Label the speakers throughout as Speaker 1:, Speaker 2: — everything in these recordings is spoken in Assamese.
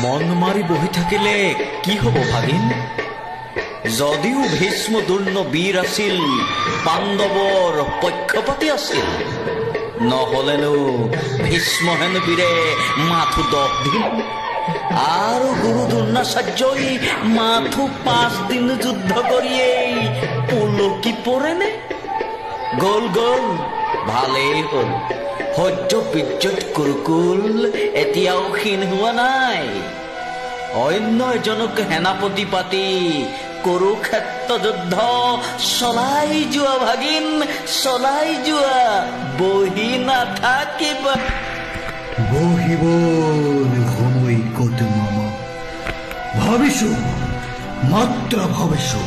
Speaker 1: মন মাৰি বহি থাকিলে কি হ'ব ভাগিন? যদিও ভীষ্ম দুৰ্ণ বীৰ আছিল, পাণ্ডৱৰ পক্ষপাতী আছিল, নহলেনো ভীষ্ম হেন বীৰে মাথো 10 দিন আৰু গুৰু দ্ৰোণাচাৰ্যই মাথো 5 দিন যুদ্ধ কৰিয়েই পুলকি পৰেনে? গ'ল গ'ল, ভালেই হ'ল। সহ্য বিদ্যুৎ কুৰুকুল এতিয়াও ক্ষীণ হোৱা নাই। অন্য এজনক সেনাপতি পাতি কুৰুক্ষেত্ৰ যুদ্ধ চলাই যোৱা ভাগিন, চলাই যোৱা, বহি নাথাকিবা।
Speaker 2: বহিবৰ সময় কত মামা? ভাবিছো, মাত্ৰ ভাবিছো,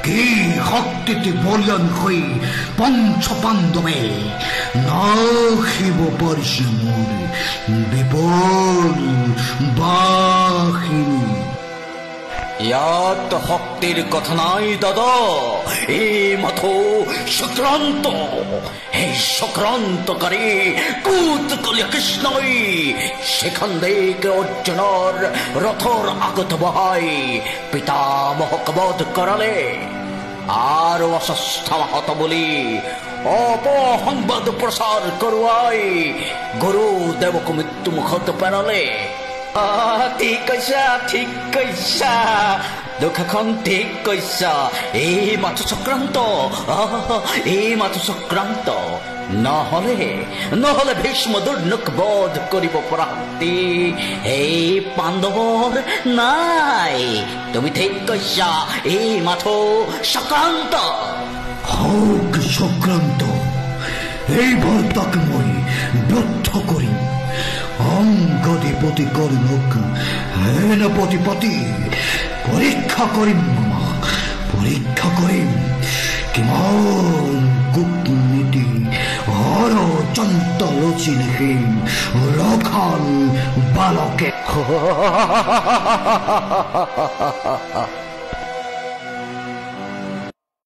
Speaker 2: কি শক্তিতে বলিয়ান হৈ পঞ্চ পাণ্ডৱে নাখিব পাৰিছে মোৰ বিপুল বাহিনী।
Speaker 1: ইয়াত শক্তিৰ কথা নাই দাদা, এই মাথো চক্ৰান্ত। এই চক্ৰান্তকাৰী কুতকলীয়া কৃষ্ণই সেখান দিকে অৰ্জুনৰ ৰথৰ আগত বহাই পিতামহক বধ কৰালে আৰু অস্বস্থাহত বুলি অপসংবাদ প্ৰচাৰ কৰোৱাই গুৰুদেৱক মৃত্যু মুখত পেলালে। ঠিক কৈছা, ঠিক কৈছা, দুখাখন ঠিক কৈছা। এই মাথো চক্ৰান্ত, এই মাথো চক্ৰান্ত। নহলে ভীষ্ম দুৰ্ণক বধ কৰিব পৰা শক্তি এই পাণ্ডৱৰ নাই। তুমি ঠিক কৈছা, এই মাথো চক্ৰান্ত।
Speaker 2: হওক চক্ৰান্ত, এইবাৰ তাক মই ব্যৰ্থ কৰিম। অংগধিপতি কৰ্ণক সেনাপতি পাতি পৰীক্ষা কৰিম মামা, পৰীক্ষা কৰিম। কিমান কূটনীতি ষড়যন্ত্ৰ ৰচি লিখিম ৰখাল বালকে।